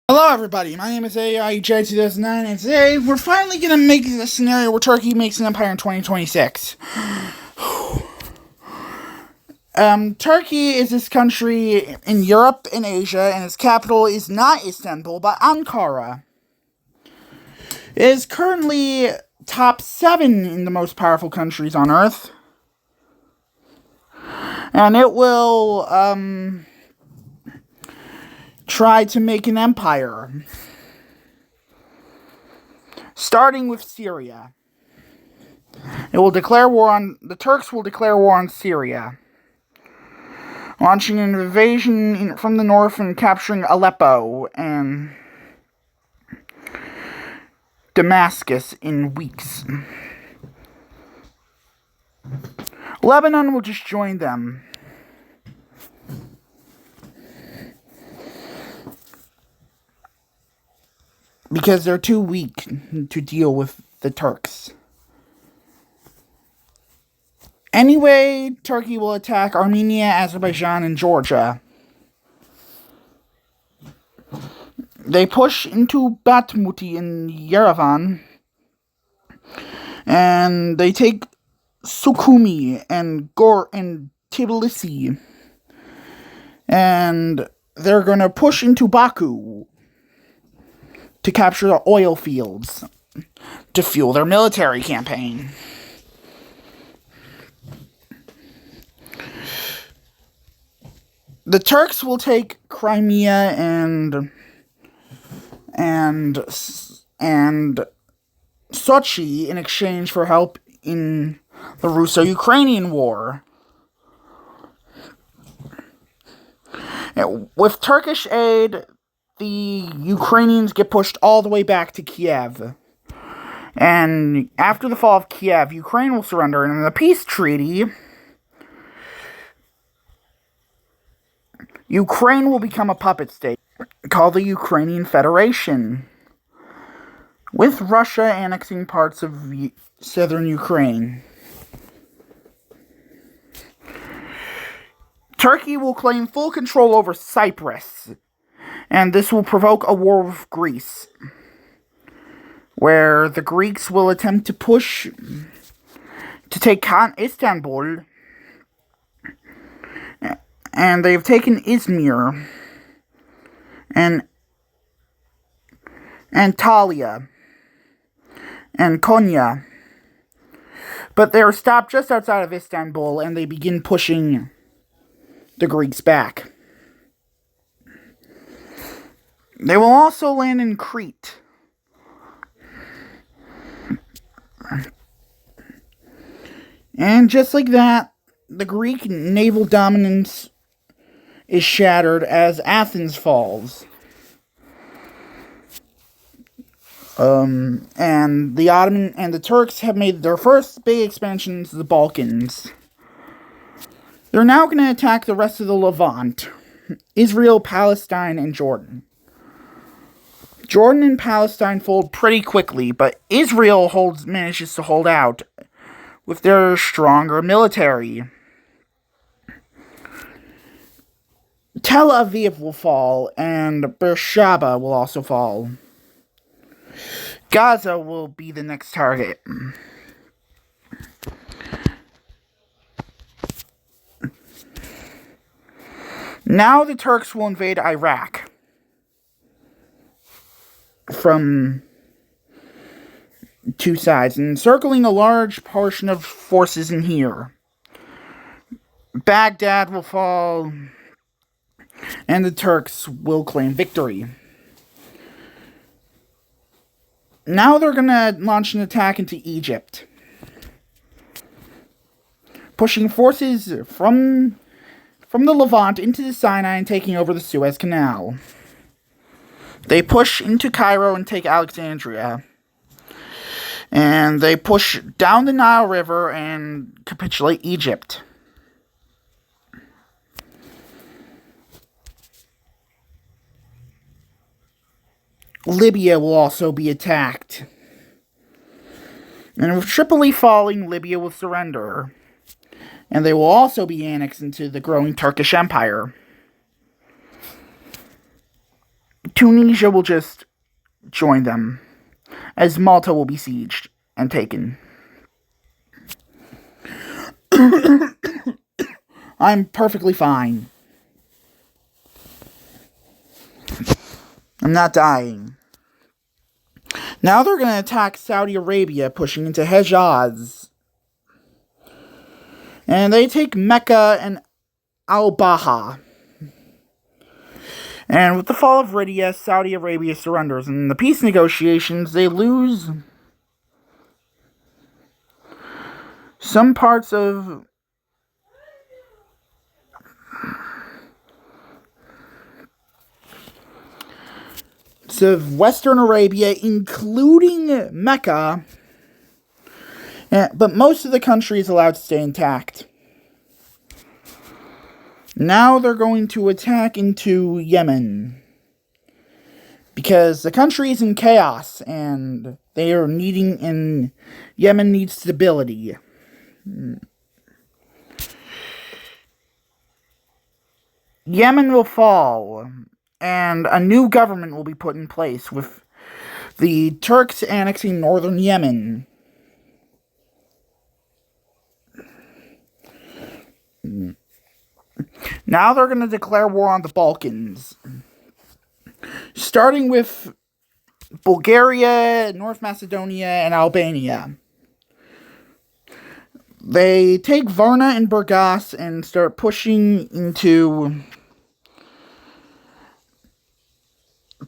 Hello everybody, my name is AI2009, and today we're finally going to make the scenario where Turkey makes an empire in 2026. Turkey is this country in Europe and Asia, and its capital is not Istanbul, but Ankara. It is currently top 7 in the most powerful countries on Earth. And it will, try to make an empire. Starting with Syria. The Turks will declare war on Syria, launching an invasion from the north and capturing Aleppo and Damascus in weeks. Lebanon will just join them. Because they're too weak to deal with the Turks. Anyway, Turkey will attack Armenia, Azerbaijan, and Georgia. They push into Batmuti in Yerevan, and they take Sukhumi and Tbilisi, and they're gonna push into Baku to capture the oil fields to fuel their military campaign. The Turks will take Crimea and Sochi in exchange for help in the Russo-Ukrainian war. With Turkish aid, the Ukrainians get pushed all the way back to Kiev. And after the fall of Kiev, Ukraine will surrender, and in the peace treaty, Ukraine will become a puppet state called the Ukrainian Federation, with Russia annexing parts of southern Ukraine. Turkey will claim full control over Cyprus, and this will provoke a war with Greece, where the Greeks will attempt to push to take Istanbul, and they've taken Izmir and Antalya and Konya, but they're stopped just outside of Istanbul, and they begin pushing the Greeks back. They will also land in Crete. And just like that, the Greek naval dominance is shattered as Athens falls. And the Ottoman and the Turks have made their first big expansion into the Balkans. They're now going to attack the rest of the Levant: Israel, Palestine, and Jordan. Jordan and Palestine fold pretty quickly, but Israel manages to hold out with their stronger military. Tel Aviv will fall, and Beersheba will also fall. Gaza will be the next target. Now the Turks will invade Iraq from two sides, encircling a large portion of forces in here. Baghdad will fall, and the Turks will claim victory. Now they're going to launch an attack into Egypt, pushing forces from the Levant into the Sinai and taking over the Suez Canal. They push into Cairo and take Alexandria. And they push down the Nile River and capitulate Egypt. Libya will also be attacked. And with Tripoli falling, Libya will surrender. And they will also be annexed into the growing Turkish Empire. Tunisia will just join them, as Malta will be sieged and taken. I'm perfectly fine. I'm not dying. Now they're going to attack Saudi Arabia, pushing into Hejaz. And they take Mecca and Al-Baha. And with the fall of Riyadh, Saudi Arabia surrenders. And in the peace negotiations, they lose some parts of Western Arabia, including Mecca. But most of the country is allowed to stay intact. Now they're going to attack into Yemen, because the country is in chaos, and Yemen needs stability. Yemen will fall, and a new government will be put in place, with the Turks annexing northern Yemen. Now they're going to declare war on the Balkans, starting with Bulgaria, North Macedonia, and Albania. They take Varna and Burgas and start pushing into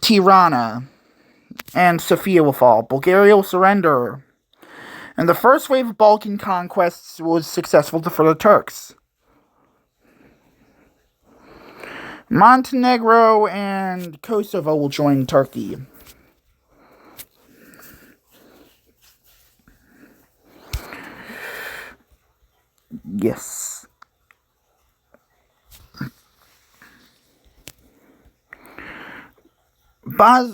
Tirana, and Sofia will fall. Bulgaria will surrender, and the first wave of Balkan conquests was successful for the Turks. Montenegro and Kosovo will join Turkey. Yes.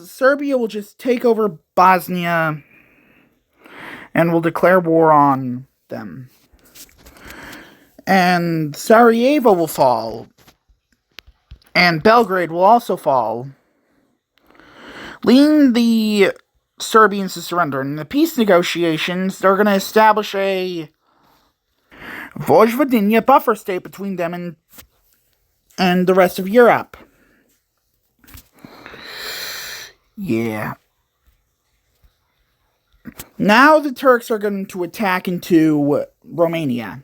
Serbia will just take over Bosnia and will declare war on them. And Sarajevo will fall. And Belgrade will also fall, leading the Serbians to surrender. In the peace negotiations, they're going to establish a Vojvodina buffer state between them and the rest of Europe. Yeah. Now the Turks are going to attack into Romania,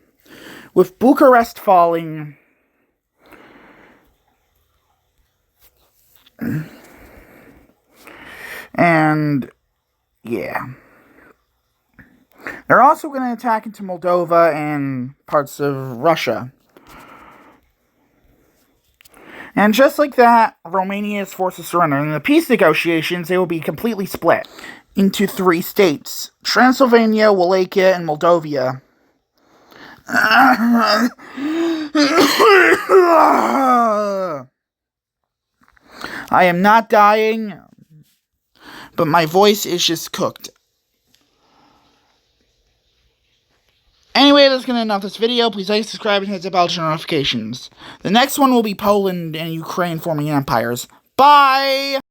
with Bucharest falling. And, yeah. They're also going to attack into Moldova and parts of Russia. And just like that, Romania's forces surrender. In the peace negotiations, they will be completely split into 3 states: Transylvania, Wallachia, and Moldavia. I am not dying, but my voice is just cooked. Anyway, that's going to end off this video. Please like, subscribe, and hit the bell to notifications. The next one will be Poland and Ukraine forming empires. Bye!